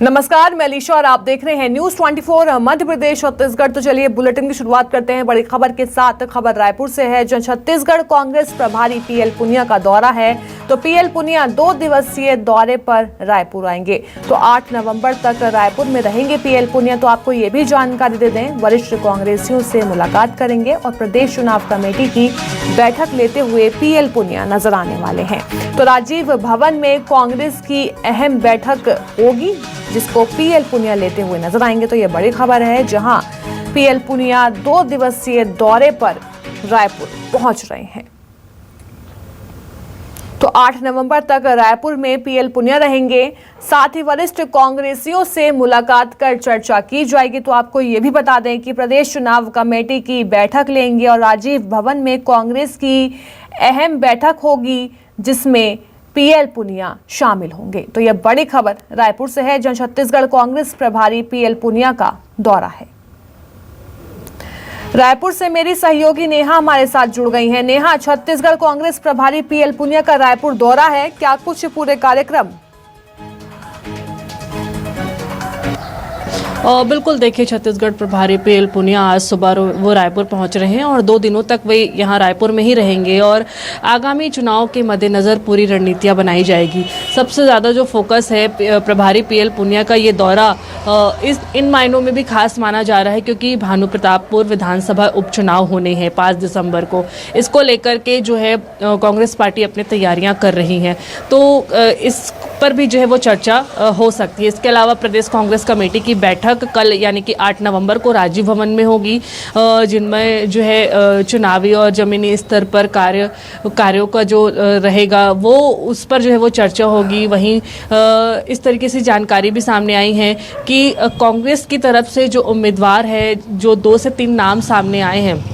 नमस्कार, मैं अलीशा और आप देख रहे हैं न्यूज 24 मध्य प्रदेश छत्तीसगढ़। तो चलिए बुलेटिन की शुरुआत करते हैं बड़ी खबर के साथ। खबर रायपुर से है, जहां छत्तीसगढ़ कांग्रेस प्रभारी पीएल पुनिया का दौरा है। तो पीएल पुनिया 2 दिवसीय दौरे पर रायपुर आएंगे। तो 8 नवंबर तक रायपुर में रहेंगे पीएल पुनिया। तो आपको ये भी जानकारी दे दें, वरिष्ठ कांग्रेसियों से मुलाकात करेंगे और प्रदेश चुनाव कमेटी की बैठक लेते हुए पीएल पुनिया नजर आने वाले हैं। तो राजीव भवन में कांग्रेस की अहम बैठक होगी, जिसको पीएल पुनिया लेते हुए नजर आएंगे। तो यह बड़ी खबर है, जहां पीएल पुनिया 2 दिवसीय दौरे पर रायपुर पहुंच रहे हैं। तो 8 नवंबर तक रायपुर में पीएल पुनिया रहेंगे। साथ ही वरिष्ठ कांग्रेसियों से मुलाकात कर चर्चा की जाएगी। तो आपको ये भी बता दें कि प्रदेश चुनाव कमेटी की बैठक लेंगे और राजीव भवन में कांग्रेस की अहम बैठक होगी, जिसमें पीएल पुनिया शामिल होंगे। तो यह बड़ी खबर रायपुर से है, जहां छत्तीसगढ़ कांग्रेस प्रभारी पीएल पुनिया का दौरा है। रायपुर से मेरी सहयोगी नेहा हमारे साथ जुड़ गई हैं। नेहा, छत्तीसगढ़ कांग्रेस प्रभारी पीएल पुनिया का रायपुर दौरा है, क्या कुछ पूरे कार्यक्रम? बिल्कुल, देखिए, छत्तीसगढ़ प्रभारी पीएल पुनिया आज सुबह वो रायपुर पहुंच रहे हैं और 2 दिनों तक वे यहां रायपुर में ही रहेंगे और आगामी चुनाव के मद्देनज़र पूरी रणनीतियां बनाई जाएगी। सबसे ज़्यादा जो फोकस है प्रभारी पीएल पुनिया का ये दौरा इन मायनों में भी खास माना जा रहा है, क्योंकि भानुप्रतापपुर विधानसभा उपचुनाव होने हैं 5 दिसंबर को। इसको लेकर के जो है कांग्रेस पार्टी अपनी तैयारियाँ कर रही है। तो इस पर भी जो है वो चर्चा हो सकती है। इसके अलावा प्रदेश कांग्रेस कमेटी की बैठक कल यानी कि 8 नवंबर को राजीव भवन में होगी, जिनमें जो है चुनावी और जमीनी स्तर पर कार्यों का जो रहेगा वो उस पर जो है वो चर्चा होगी। वहीं इस तरीके से जानकारी भी सामने आई है कि कांग्रेस की तरफ से जो उम्मीदवार है, जो 2 से 3 नाम सामने आए हैं,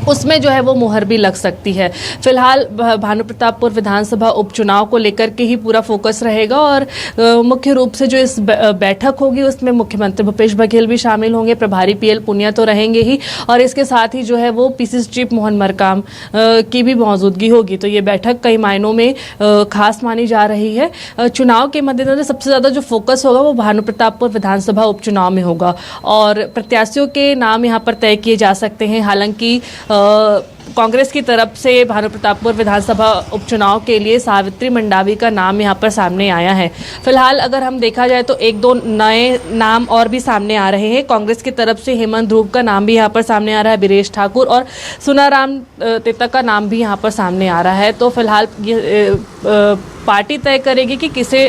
उसमें जो है वो मुहर भी लग सकती है। फिलहाल भानुप्रतापपुर विधानसभा उपचुनाव को लेकर के ही पूरा फोकस रहेगा और मुख्य रूप से जो इस बैठक होगी उसमें मुख्यमंत्री भूपेश बघेल भी शामिल होंगे, प्रभारी पीएल पुनिया तो रहेंगे ही, और इसके साथ ही जो है वो पीसीसी चीफ मोहन मरकाम की भी मौजूदगी होगी। तो ये बैठक कई मायनों में खास मानी जा रही है। चुनाव के मद्देनजर सबसे ज़्यादा जो फोकस होगा वो भानुप्रतापपुर विधानसभा उपचुनाव में होगा और प्रत्याशियों के नाम यहाँ पर तय किए जा सकते हैं। हालांकि कांग्रेस की तरफ से भानुप्रतापपुर विधानसभा उपचुनाव के लिए सावित्री मंडावी का नाम यहां पर सामने आया है। फिलहाल अगर हम देखा जाए तो 1-2 नए नाम और भी सामने आ रहे हैं। कांग्रेस की तरफ से हेमंत ध्रुव का नाम भी यहां पर सामने आ रहा है, बीरेश ठाकुर और सुनाराम तेता का नाम भी यहां पर सामने आ रहा है। तो फिलहाल ये पार्टी तय करेगी कि किसे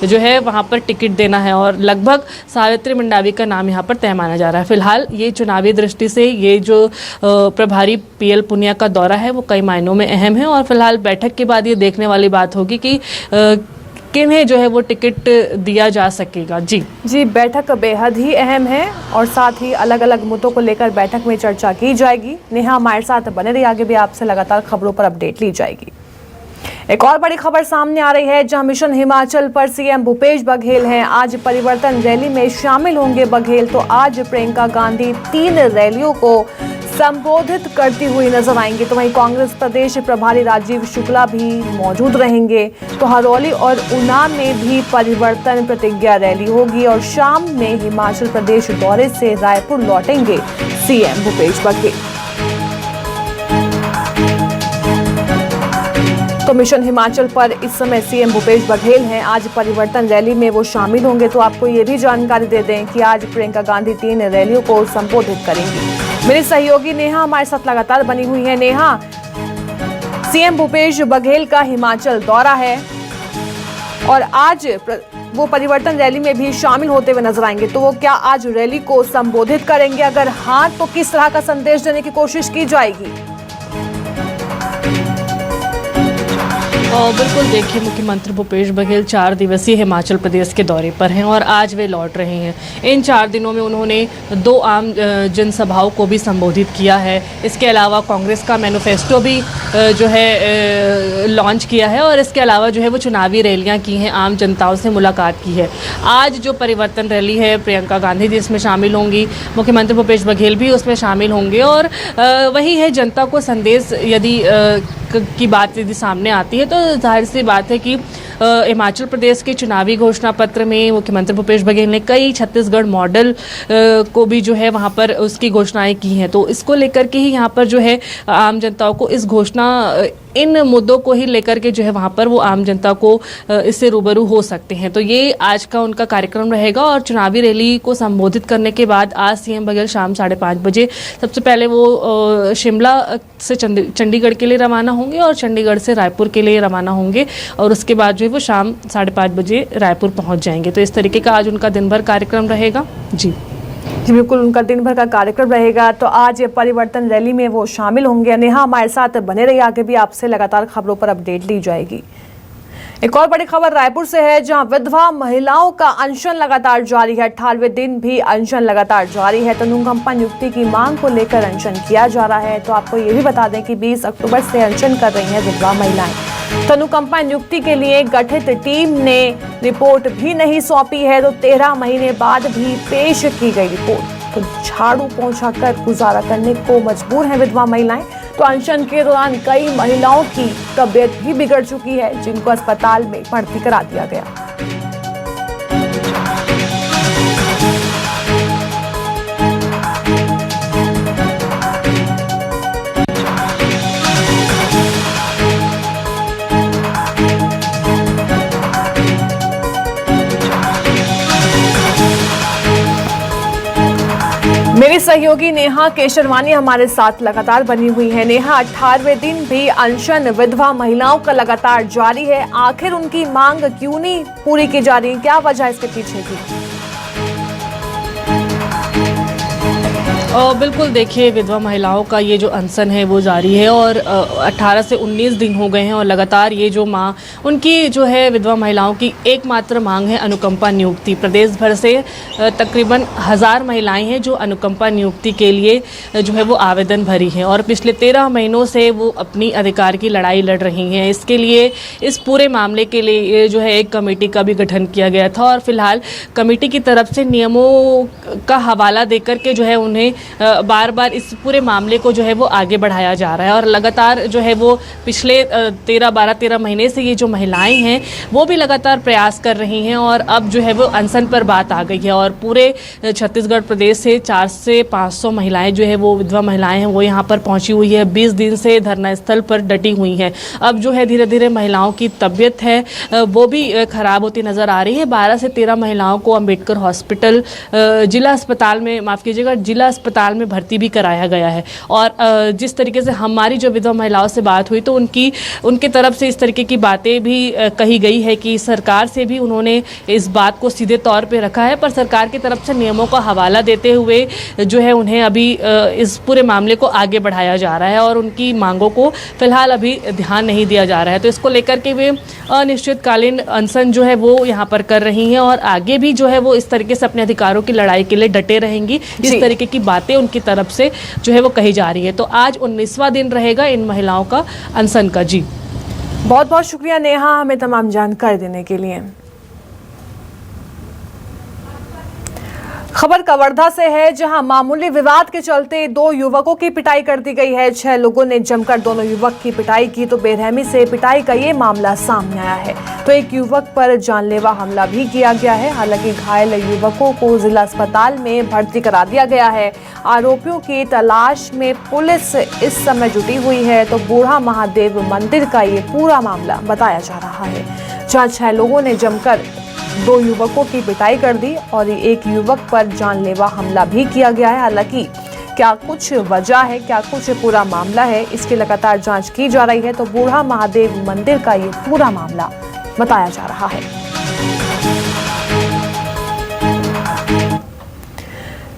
जो है वहाँ पर टिकट देना है और लगभग सावित्री मंडावी का नाम यहाँ पर तय माना जा रहा है। फिलहाल ये चुनावी दृष्टि से ये जो प्रभारी पीएल पुनिया का दौरा है वो कई मायनों में अहम है और फिलहाल बैठक के बाद ये देखने वाली बात होगी कि किन्हें जो है वो टिकट दिया जा सकेगा। जी, बैठक बेहद ही अहम है और साथ ही अलग अलग मुद्दों को लेकर बैठक में चर्चा की जाएगी। नेहा हमारे साथ बने रही, आगे भी आपसे लगातार खबरों पर अपडेट ली जाएगी। एक और बड़ी खबर सामने आ रही है, जहां मिशन हिमाचल पर सीएम भूपेश बघेल हैं। आज परिवर्तन रैली में शामिल होंगे बघेल। तो आज प्रियंका गांधी 3 रैलियों को संबोधित करती हुई नजर आएंगी। तो वहीं कांग्रेस प्रदेश प्रभारी राजीव शुक्ला भी मौजूद रहेंगे। तो हरौली और ऊना में भी परिवर्तन प्रतिज्ञा रैली होगी और शाम में हिमाचल प्रदेश दौरे से रायपुर लौटेंगे सीएम भूपेश बघेल। तो मिशन हिमाचल पर इस समय सीएम भूपेश बघेल हैं। आज परिवर्तन रैली में वो शामिल होंगे। तो आपको ये भी जानकारी दे दें कि आज प्रियंका गांधी 3 रैलियों को संबोधित करेंगी। मेरी सहयोगी नेहा हमारे साथ लगातार बनी हुई है। नेहा, सीएम भूपेश बघेल का हिमाचल दौरा है और आज वो परिवर्तन रैली में भी शामिल होते हुए नजर आएंगे। तो वो क्या आज रैली को संबोधित करेंगे? अगर हाँ, तो किस तरह का संदेश देने की कोशिश की जाएगी? बिल्कुल, देखिए, मुख्यमंत्री भूपेश बघेल 4 दिवसीय हिमाचल प्रदेश के दौरे पर हैं और आज वे लौट रहे हैं। इन 4 दिनों में उन्होंने 2 आम जनसभाओं को भी संबोधित किया है। इसके अलावा कांग्रेस का मैनिफेस्टो भी जो है लॉन्च किया है और इसके अलावा जो है वो चुनावी रैलियां की हैं, आम जनताओं से मुलाकात की है। आज जो परिवर्तन रैली है, प्रियंका गांधी जी इसमें शामिल होंगी, मुख्यमंत्री भूपेश बघेल भी उसमें शामिल होंगे और वही है, जनता को संदेश यदि की बात यदि सामने आती है तो जाहिर सी बात है कि हिमाचल प्रदेश के चुनावी घोषणा पत्र में मुख्यमंत्री भूपेश बघेल ने कई छत्तीसगढ़ मॉडल को भी जो है वहाँ पर उसकी घोषणाएं की हैं। तो इसको लेकर के ही यहाँ पर जो है आम जनताओं को इस घोषणा इन मुद्दों को ही लेकर के जो है वहाँ पर वो आम जनता को इससे रूबरू हो सकते हैं। तो ये आज का उनका कार्यक्रम रहेगा और चुनावी रैली को संबोधित करने के बाद आज सीएम बघेल शाम 5:30 बजे सबसे पहले वो शिमला से चंडीगढ़ के लिए रवाना होंगे और चंडीगढ़ से रायपुर के लिए रवाना होंगे और उसके बाद जो है वो शाम 5:30 बजे रायपुर पहुँच जाएंगे। तो इस तरीके का आज उनका दिन भर कार्यक्रम रहेगा। जी बिल्कुल, उनका दिन भर का कार्यक्रम रहेगा। तो आज ये परिवर्तन रैली में वो शामिल होंगे। नेहा हमारे साथ बने रहिए, आगे भी आपसे लगातार खबरों पर अपडेट ली जाएगी। एक और बड़ी खबर रायपुर से है, जहां विधवा महिलाओं का अनशन लगातार जारी है। 18वें दिन भी अनशन लगातार जारी है। तो अनुकंपा नियुक्ति की मांग को लेकर अनशन किया जा रहा है। तो आपको ये भी बता दें कि 20 अक्टूबर से अनशन कर रही हैं विधवा महिलाएं। तो अनुकंपा नियुक्ति के लिए गठित टीम ने रिपोर्ट भी नहीं सौंपी है। तो 13 महीने बाद भी पेश की गई रिपोर्ट। तो झाड़ू पोंछाकर गुजारा करने को मजबूर हैं विधवा महिलाएं। तो अनशन के दौरान कई महिलाओं की तबीयत भी बिगड़ चुकी है, जिनको अस्पताल में भर्ती करा दिया गया। मेरी सहयोगी नेहा केशरवानी हमारे साथ लगातार बनी हुई है। नेहा, 18वें दिन भी अनशन विधवा महिलाओं का लगातार जारी है। आखिर उनकी मांग क्यों नहीं पूरी की जा रही, क्या वजह इसके पीछे की? बिल्कुल, देखिए विधवा महिलाओं का ये जो अनशन है वो जारी है और 18 से 19 दिन हो गए हैं और लगातार ये जो उनकी जो है विधवा महिलाओं की एकमात्र मांग है अनुकंपा नियुक्ति। प्रदेश भर से तकरीबन 1000 महिलाएं हैं जो अनुकंपा नियुक्ति के लिए जो है वो आवेदन भरी हैं और पिछले 13 महीनों से वो अपनी अधिकार की लड़ाई लड़ रही हैं। इसके लिए इस पूरे मामले के लिए जो है एक कमेटी का भी गठन किया गया था और फिलहाल कमेटी की तरफ से नियमों का हवाला देकर के जो है उन्हें बार बार इस पूरे मामले को जो है वो आगे बढ़ाया जा रहा है और लगातार जो है वो पिछले 13 महीने से ये जो महिलाएं हैं वो भी लगातार प्रयास कर रही हैं और अब जो है वो अनशन पर बात आ गई है और पूरे छत्तीसगढ़ प्रदेश से 400 से 500 महिलाएं जो है वो विधवा महिलाएं हैं वो यहाँ पर पहुँची हुई है। 20 दिन से धरना स्थल पर डटी हुई हैं। अब जो है धीरे धीरे महिलाओं की तबीयत है वो भी खराब होती नज़र आ रही है। 12 से 13 महिलाओं को अम्बेडकर हॉस्पिटल जिला अस्पताल में जिला अस्पताल में भर्ती भी कराया गया है और जिस तरीके से हमारी जो विधवा महिलाओं से बात हुई तो उनके तरफ से इस तरीके की बातें भी कही गई है कि सरकार से भी उन्होंने इस बात को सीधे तौर पे रखा है, पर सरकार की तरफ से नियमों का हवाला देते हुए जो है उन्हें अभी इस पूरे मामले को आगे बढ़ाया जा रहा है और उनकी मांगों को फिलहाल अभी ध्यान नहीं दिया जा रहा है। तो इसको लेकर के वे अनिश्चितकालीन अनशन जो है वो यहाँ पर कर रही हैं और आगे भी जो है वो इस तरीके से अपने अधिकारों की लड़ाई के लिए डटे रहेंगी। इस तरीके की बातें उनकी तरफ से जो है वो कही जा रही है। तो आज 19वां दिन रहेगा इन महिलाओं का अनशन का। जी बहुत बहुत शुक्रिया नेहा, हमें तमाम जानकारी देने के लिए। खबर कवर्धा से है, जहां मामूली विवाद के चलते 2 युवकों की पिटाई कर दी गई है। 6 लोगों ने जमकर दोनों युवक की पिटाई की। तो बेरहमी से पिटाई का ये मामला सामने आया है। तो एक युवक पर जानलेवा हमला भी किया गया है। हालांकि घायल युवकों को जिला अस्पताल में भर्ती करा दिया गया है। आरोपियों की तलाश में पुलिस इस समय जुटी हुई है। तो बूढ़ा महादेव मंदिर का ये पूरा मामला बताया जा रहा है, जहाँ 6 लोगों ने जमकर 2 युवकों की पिटाई कर दी और एक युवक पर जानलेवा हमला भी किया गया है। हालांकि क्या कुछ वजह है, क्या कुछ पूरा मामला है, इसकी लगातार जांच की जा रही है। तो बूढ़ा महादेव मंदिर का ये पूरा मामला बताया जा रहा है।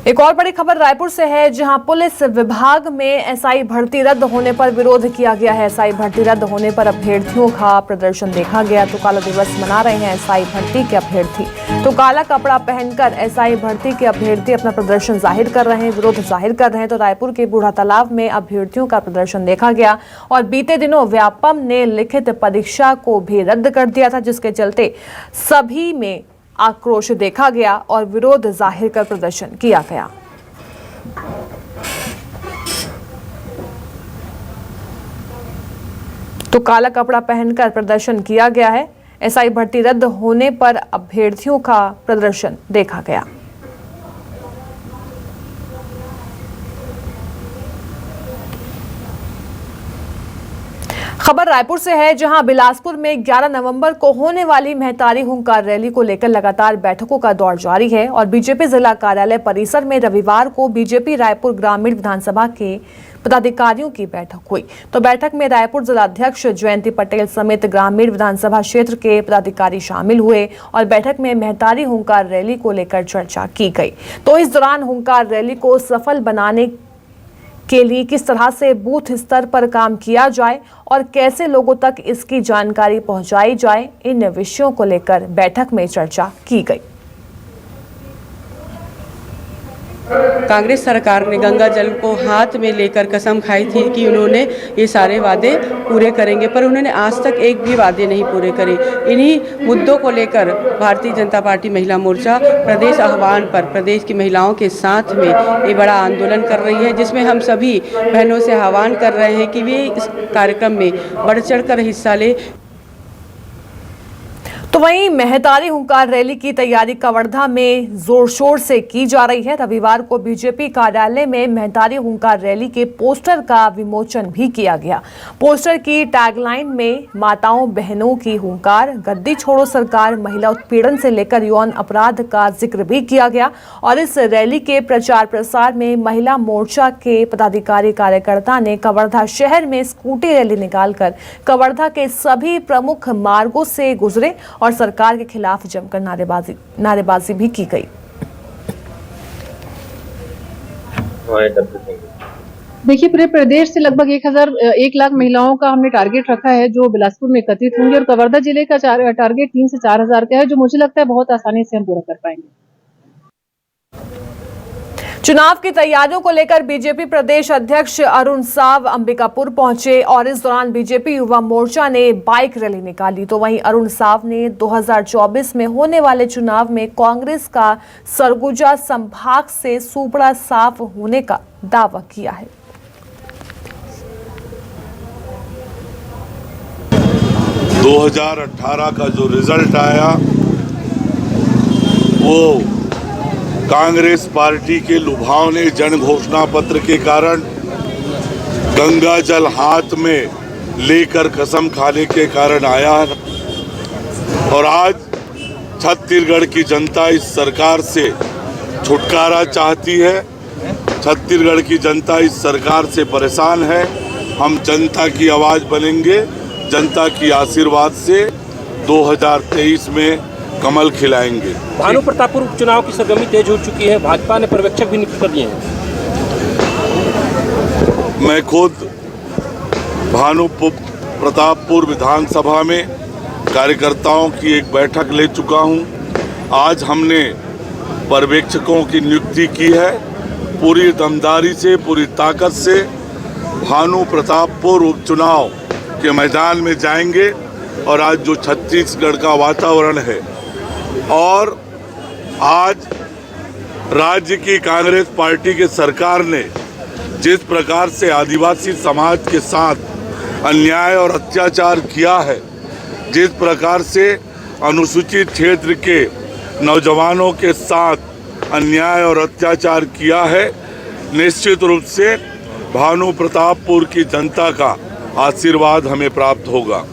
एक और बड़ी खबर रायपुर से है, जहां पुलिस विभाग में एसआई भर्ती रद्द होने पर विरोध किया गया है। एसआई भर्ती रद्द होने पर अभ्यर्थियों का प्रदर्शन देखा गया। तो काला दिवस मना रहे हैं एसआई भर्ती के अभ्यर्थी। तो काला कपड़ा पहनकर एसआई भर्ती के अभ्यर्थी अपना प्रदर्शन जाहिर कर रहे हैं, विरोध जाहिर कर रहे हैं। तो रायपुर के बूढ़ा तालाब में अभ्यर्थियों का प्रदर्शन देखा गया और बीते दिनों व्यापम ने लिखित परीक्षा को भी रद्द कर दिया था, जिसके चलते सभी में आक्रोश देखा गया और विरोध जाहिर कर प्रदर्शन किया गया। तो काला कपड़ा पहनकर प्रदर्शन किया गया है। एसआई भर्ती रद्द होने पर अभ्यर्थियों का प्रदर्शन देखा गया। खबर रायपुर से है, जहां बिलासपुर में 11 नवंबर को होने वाली महतारी हुंकार रैली को लेकर लगातार बैठकों का दौर जारी है और बीजेपी जिला कार्यालय परिसर में रविवार को बीजेपी रायपुर ग्रामीण विधानसभा के पदाधिकारियों की बैठक हुई। तो बैठक में रायपुर जिलाध्यक्ष जयंती पटेल समेत ग्रामीण विधानसभा क्षेत्र के पदाधिकारी शामिल हुए और बैठक में महतारी हुंकार रैली को लेकर चर्चा की गई। तो इस दौरान हुंकार रैली को सफल बनाने के लिए किस तरह से बूथ स्तर पर काम किया जाए और कैसे लोगों तक इसकी जानकारी पहुंचाई जाए, इन विषयों को लेकर बैठक में चर्चा की गई। कांग्रेस सरकार ने गंगा जल को हाथ में लेकर कसम खाई थी कि उन्होंने ये सारे वादे पूरे करेंगे, पर उन्होंने आज तक एक भी वादे नहीं पूरे करे। इन्हीं मुद्दों को लेकर भारतीय जनता पार्टी महिला मोर्चा प्रदेश आह्वान पर प्रदेश की महिलाओं के साथ में एक बड़ा आंदोलन कर रही है, जिसमें हम सभी बहनों से आह्वान कर रहे हैं कि वे इस कार्यक्रम में बढ़ चढ़कर हिस्सा लें। तो वहीं महतारी हुंकार रैली की तैयारी कवर्धा में जोर शोर से की जा रही है। रविवार को बीजेपी कार्यालय में महतारी हुंकार रैली के पोस्टर का विमोचन भी किया गया। पोस्टर की टैगलाइन में माताओं बहनों की हुंकार, गद्दी छोड़ो सरकार, महिला उत्पीड़न से लेकर यौन अपराध का जिक्र भी किया गया। और इस रैली के प्रचार प्रसार में महिला मोर्चा के पदाधिकारी कार्यकर्ता ने कवर्धा शहर में स्कूटी रैली निकालकर कवर्धा के सभी प्रमुख मार्गों से गुजरे और सरकार के खिलाफ जमकर नारेबाजी भी की गई। देखिए, पूरे प्रदेश से लगभग 1 लाख महिलाओं का हमने टारगेट रखा है जो बिलासपुर में एकत्रित होंगे और कवर्धा जिले का टारगेट 3 से 4 हजार का है, जो मुझे लगता है बहुत आसानी से हम पूरा कर पाएंगे। चुनाव की तैयारियों को लेकर बीजेपी प्रदेश अध्यक्ष अरुण साव अंबिकापुर पहुंचे और इस दौरान बीजेपी युवा मोर्चा ने बाइक रैली निकाली। तो वहीं अरुण साव ने 2024 में होने वाले चुनाव में कांग्रेस का सरगुजा संभाग से सुपड़ा साफ होने का दावा किया है। – 2018 का जो रिजल्ट आया वो कांग्रेस पार्टी के लुभावने जन घोषणा पत्र के कारण, गंगा जल हाथ में लेकर कसम खाने के कारण आया और आज छत्तीसगढ़ की जनता इस सरकार से छुटकारा चाहती है। छत्तीसगढ़ की जनता इस सरकार से परेशान है। हम जनता की आवाज़ बनेंगे। जनता की आशीर्वाद से 2023 में कमल खिलाएंगे। भानु प्रतापपुर उपचुनाव की सरगर्मी तेज हो चुकी है, भाजपा ने पर्यवेक्षक भी नियुक्त कर दिए हैं। मैं खुद भानु प्रतापपुर विधानसभा में कार्यकर्ताओं की एक बैठक ले चुका हूं। आज हमने पर्यवेक्षकों की नियुक्ति की है। पूरी दमदारी से, पूरी ताकत से भानु प्रतापपुर उपचुनाव के मैदान में जाएंगे और आज जो छत्तीसगढ़ का वातावरण है और आज राज्य की कांग्रेस पार्टी के सरकार ने जिस प्रकार से आदिवासी समाज के साथ अन्याय और अत्याचार किया है, जिस प्रकार से अनुसूचित क्षेत्र के नौजवानों के साथ अन्याय और अत्याचार किया है, निश्चित रूप से भानु प्रतापपुर की जनता का आशीर्वाद हमें प्राप्त होगा।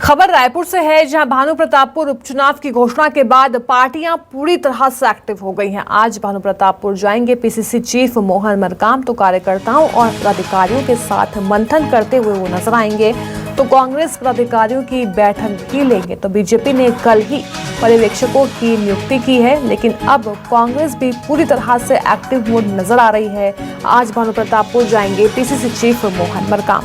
खबर रायपुर से है, जहां भानु प्रतापपुर उपचुनाव की घोषणा के बाद पार्टियां पूरी तरह से एक्टिव हो गई हैं। आज भानु प्रतापपुर जाएंगे पीसीसी चीफ मोहन मरकाम, तो कार्यकर्ताओं और पदाधिकारियों के साथ मंथन करते हुए वो नजर आएंगे। तो कांग्रेस पदाधिकारियों की बैठक भी लेंगे। तो बीजेपी ने कल ही पर्यवेक्षकों की नियुक्ति की है, लेकिन अब कांग्रेस भी पूरी तरह से एक्टिव मोड नजर आ रही है। आज भानु प्रतापपुर जाएंगे पीसीसी चीफ मोहन मरकाम।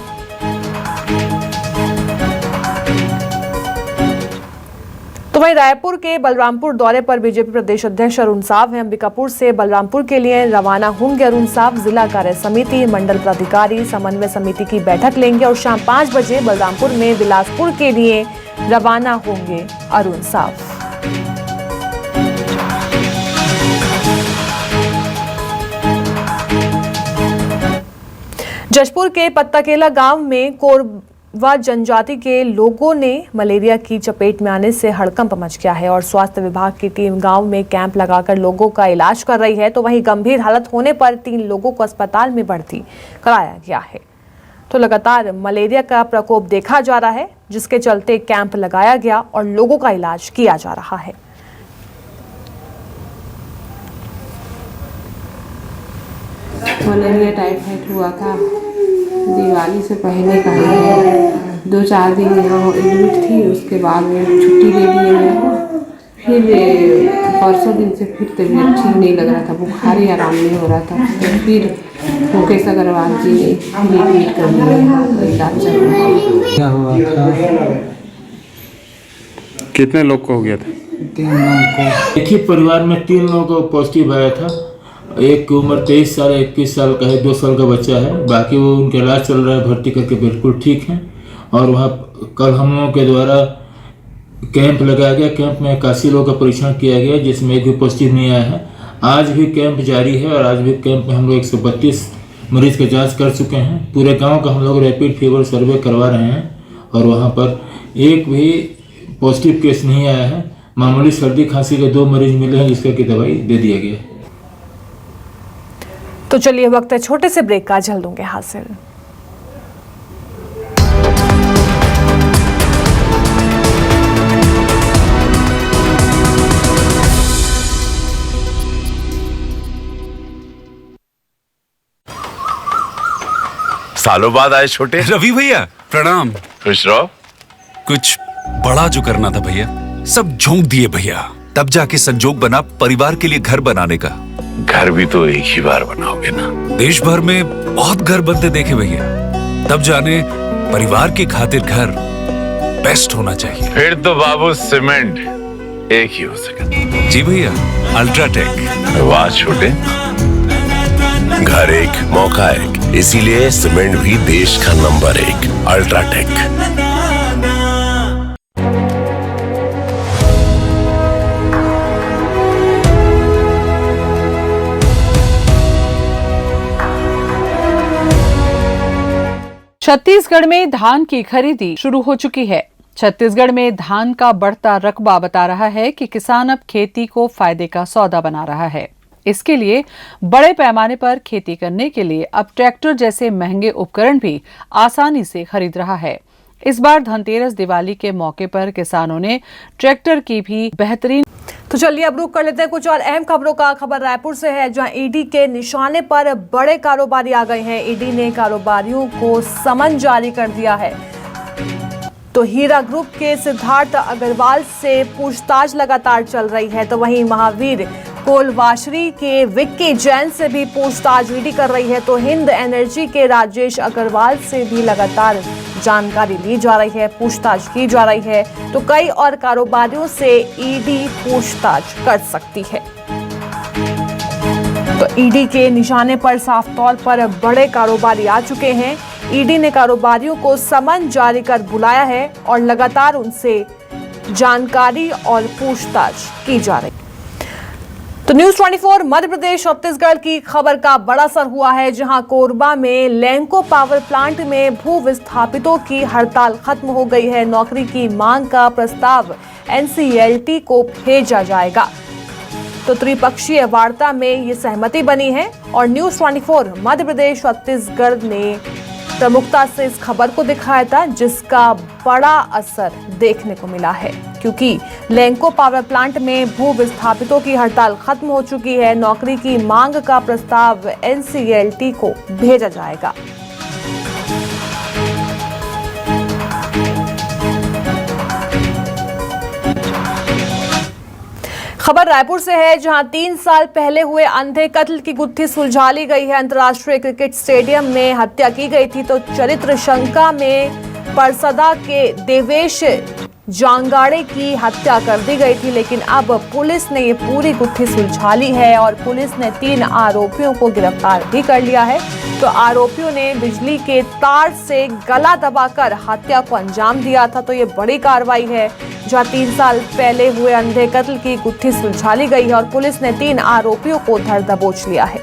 तो वहीं रायपुर के बलरामपुर दौरे पर बीजेपी प्रदेश अध्यक्ष अरुण साव हैं। अंबिकापुर से बलरामपुर के लिए रवाना होंगे अरुण साव। जिला कार्य समिति, मंडल पदाधिकारी, समन्वय समिति की बैठक लेंगे और शाम 5 बजे बलरामपुर में बिलासपुर के लिए रवाना होंगे अरुण साव। जशपुर के पत्ताकेला गांव में व जनजाति के लोगों ने मलेरिया की चपेट में आने से हड़कंप मच गया है और स्वास्थ्य विभाग की टीम गांव में कैंप लगाकर लोगों का इलाज कर रही है। तो वहीं गंभीर हालत होने पर 3 लोगों को अस्पताल में भर्ती कराया गया है। तो लगातार मलेरिया का प्रकोप देखा जा रहा है, जिसके चलते कैंप लगाया गया और लोगों का इलाज किया जा रहा है। मलेरिया टाइफाइड हुआ था, दिवाली से पहले का है। 2-4 दिन यहाँ एडमिट थी, उसके बाद में छुट्टी ले लिए हैं। फिर परसों दिन से फिर तबीयत ठीक नहीं लग रहा था, बुखार ही आराम नहीं हो रहा था। तो फिर मुकेश अग्रवाल जी ने फिर एडमिट कर दिया, इलाज चल रहा है। क्या हुआ था? कितने लोग को हो गया था? 3 लोगों को। एक ही परिवार में 3 लोगों को पॉजिटिव आया था। एक की उम्र 23 साल, 21 साल का है, 2 साल का बच्चा है। बाकी वो उनका इलाज चल रहा है, भर्ती करके बिल्कुल ठीक हैं। और वहाँ कल हम लोगों के द्वारा कैंप लगाया गया। कैंप में 81 लोगों का परीक्षण किया गया, जिसमें एक भी पॉजिटिव नहीं आया है। आज भी कैंप जारी है और आज भी कैंप में हम लोग 132 मरीज का जांच कर चुके हैं। पूरे गांव का हम लोग रैपिड फीवर सर्वे करवा रहे हैं और वहाँ पर एक भी पॉजिटिव केस नहीं आया है। मामूली सर्दी खांसी के 2 मरीज मिले हैं, जिसका की दवाई दे दिया गया है। तो चलिए वक्त है छोटे से ब्रेक का, जल्द होंगे हासिल। सालों बाद आए छोटे। रवि भैया प्रणाम। खुश रहो। कुछ बड़ा जो करना था भैया, सब झोंक दिए भैया। तब जाके संजोग बना परिवार के लिए घर बनाने का। घर भी तो एक ही बार बनाओगे ना। देश भर में बहुत घर बनते देखे भैया, तब जाने परिवार की खातिर घर बेस्ट होना चाहिए। फिर तो बाबू सीमेंट एक ही हो सके। जी भैया, अल्ट्राटेक। वाह छोटे, घर एक मौका एक, इसीलिए सीमेंट भी देश का नंबर 1 अल्ट्राटेक। छत्तीसगढ़ में धान की खरीदी शुरू हो चुकी है। छत्तीसगढ़ में धान का बढ़ता रकबा बता रहा है कि किसान अब खेती को फायदे का सौदा बना रहा है। इसके लिए बड़े पैमाने पर खेती करने के लिए अब ट्रैक्टर जैसे महंगे उपकरण भी आसानी से खरीद रहा है। इस बार धनतेरस दिवाली के मौके पर किसानों ने ट्रैक्टर की भी बेहतरीन। तो चलिए अब रुक कर लेते हैं कुछ और अहम खबरों का। खबर रायपुर से है, जहां ईडी के निशाने पर बड़े कारोबारी आ गए हैं। ईडी ने कारोबारियों को समन जारी कर दिया है। तो हीरा ग्रुप के सिद्धार्थ अग्रवाल से पूछताछ लगातार चल रही है। तो वहीं महावीर कोलवाशरी के विक्की जैन से भी पूछताछ ईडी कर रही है। तो हिंद एनर्जी के राजेश अग्रवाल से भी लगातार जानकारी ली जा रही है, पूछताछ की जा रही है। तो कई और कारोबारियों से ईडी पूछताछ कर सकती है। तो ईडी के निशाने पर साफ तौर पर बड़े कारोबारी आ चुके हैं। ईडी ने कारोबारियों को समन जारी कर बुलाया है और लगातार उनसे जानकारी और पूछताछ की जा रही है। तो न्यूज़ 24 मध्य प्रदेश छत्तीसगढ़ की खबर का बड़ा असर हुआ है, जहां कोरबा में लैंको पावर प्लांट में भू विस्थापितों की हड़ताल खत्म हो गई है। नौकरी की मांग का प्रस्ताव एनसीएलटी को भेजा जाएगा। तो त्रिपक्षीय वार्ता में ये सहमति बनी है और न्यूज़ 24 मध्य प्रदेश छत्तीसगढ़ ने प्रमुखता से इस खबर को दिखाया था, जिसका बड़ा असर देखने को मिला है, क्योंकि लैंको पावर प्लांट में भू विस्थापितों की हड़ताल खत्म हो चुकी है। नौकरी की मांग का प्रस्ताव एनसीएलटी को भेजा जाएगा। खबर रायपुर से है, जहां 3 साल पहले हुए अंधे कत्ल की गुत्थी सुलझा ली गई है। अंतर्राष्ट्रीय क्रिकेट स्टेडियम में हत्या की गई थी। तो चरित्र शंका में परसदा के देवेश जांगाड़े की हत्या कर दी गई थी, लेकिन अब पुलिस ने ये पूरी गुत्थी सुलझा ली है और पुलिस ने 3 आरोपियों को गिरफ्तार भी कर लिया है। तो आरोपियों ने बिजली के तार से गला दबाकर हत्या को अंजाम दिया था। तो ये बड़ी कार्रवाई है, जहां 3 साल पहले हुए अंधे कत्ल की गुत्थी सुलझा ली गई है और पुलिस ने 3 आरोपियों को धर दबोच लिया है।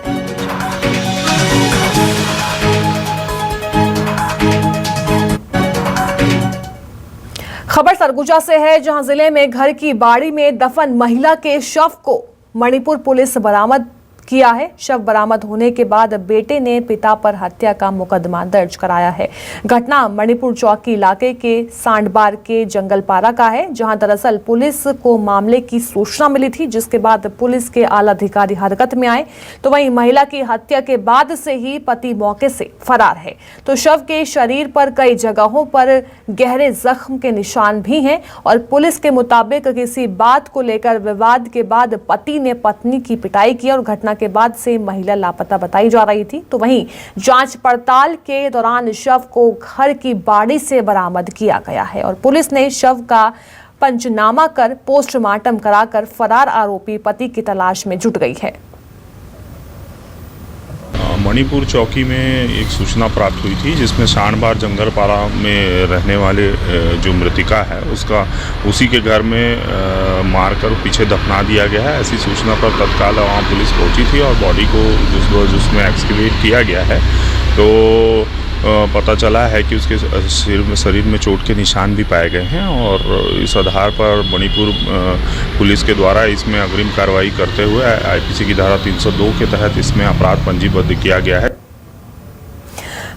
खबर सरगुजा से है, जहां जिले में घर की बाड़ी में दफन महिला के शव को मणिपुर पुलिस बरामद किया है। शव बरामद होने के बाद बेटे ने पिता पर हत्या का मुकदमा दर्ज कराया है। घटना मणिपुर चौकी इलाके के सांडबार के जंगलपारा का है, जहां दरअसल पुलिस को मामले की सूचना मिली थी, जिसके बाद पुलिस के आला अधिकारी हरकत में आए। तो वहीं महिला की हत्या के बाद से ही पति मौके से फरार है। तो शव के शरीर पर कई जगहों पर गहरे जख्म के निशान भी हैं और पुलिस के मुताबिक किसी बात को लेकर विवाद के बाद पति ने पत्नी की पिटाई की और घटना के बाद से महिला लापता बताई जा रही थी। तो वहीं जांच पड़ताल के दौरान शव को घर की बाड़ी से बरामद किया गया है और पुलिस ने शव का पंचनामा कर पोस्टमार्टम कराकर फरार आरोपी पति की तलाश में जुट गई है। मणिपुर चौकी में एक सूचना प्राप्त हुई थी, जिसमें सांडबार जंगलपारा में रहने वाले जो मृतिका है उसका उसी के घर में मारकर पीछे दफना दिया गया है। ऐसी सूचना पर तत्काल वहाँ पुलिस पहुंची थी और बॉडी को जिसमें एक्सकेवेट किया गया है तो पता चला है कि उसके शरीर में चोट के निशान भी पाए गए हैं और इस आधार पर मणिपुर पुलिस के द्वारा इसमें अग्रिम कार्रवाई करते हुए आईपीसी की धारा 302 के तहत इसमें अपराध पंजीबद्ध किया गया है।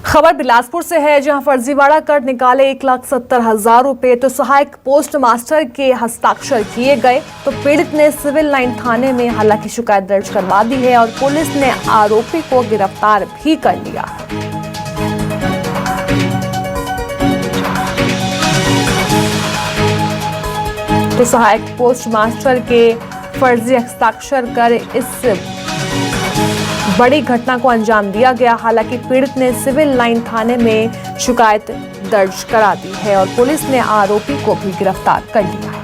खबर बिलासपुर से है, जहां फर्जीवाड़ा कर निकाले 1,70,000 रुपए तो सहायक पोस्ट मास्टर के हस्ताक्षर किए गए। तो पीड़ित ने सिविल लाइन थाने में हालांकि शिकायत दर्ज करवा दी है और पुलिस ने आरोपी को गिरफ्तार भी कर लिया। तो सहायक पोस्ट मास्टर के फर्जी हस्ताक्षर कर इस बड़ी घटना को अंजाम दिया गया। हालांकि पीड़ित ने सिविल लाइन थाने में शिकायत दर्ज करा दी है और पुलिस ने आरोपी को भी गिरफ्तार कर लिया है।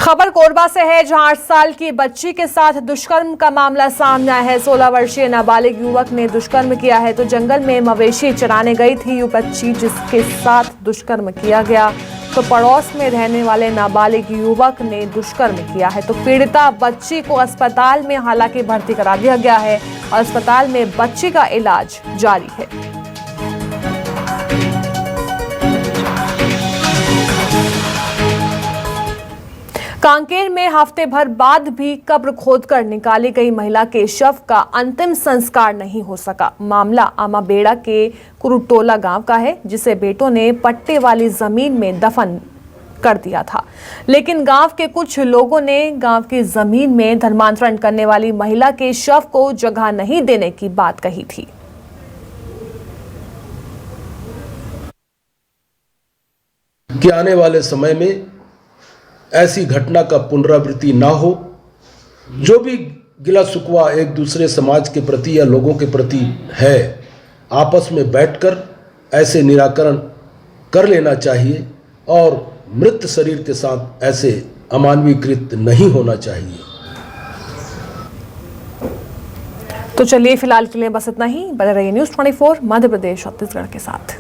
खबर कोरबा से है, जहां 8 साल की बच्ची के साथ दुष्कर्म का मामला सामने आया है। 16 वर्षीय नाबालिग युवक ने दुष्कर्म किया है। तो जंगल में मवेशी चराने गई थी ये बच्ची, जिसके साथ दुष्कर्म किया गया। तो पड़ोस में रहने वाले नाबालिग युवक ने दुष्कर्म किया है। तो पीड़िता बच्ची को अस्पताल में हालांकि भर्ती करा दिया गया है और अस्पताल में बच्ची का इलाज जारी है। कांकेर में हफ्ते भर बाद भी कब्र खोदकर निकाली गई महिला के शव का अंतिम संस्कार नहीं हो सका। मामला आमाबेड़ा के कुरुटोला गांव का है, जिसे बेटों ने पट्टे वाली जमीन में दफन कर दिया था। लेकिन गांव के कुछ लोगों ने गांव की जमीन में धर्मांतरण करने वाली महिला के शव को जगह नहीं देने की बात कही थी। कि आने वाले समय में ऐसी घटना का पुनरावृत्ति ना हो। जो भी गिला सुकवा एक दूसरे समाज के प्रति या लोगों के प्रति है, आपस में बैठकर ऐसे निराकरण कर लेना चाहिए और मृत शरीर के साथ ऐसे अमानवीय कृत्य नहीं होना चाहिए। तो चलिए फिलहाल के लिए बस इतना ही। बने रहिए न्यूज़ 24 मध्य प्रदेश छत्तीसगढ़ के साथ।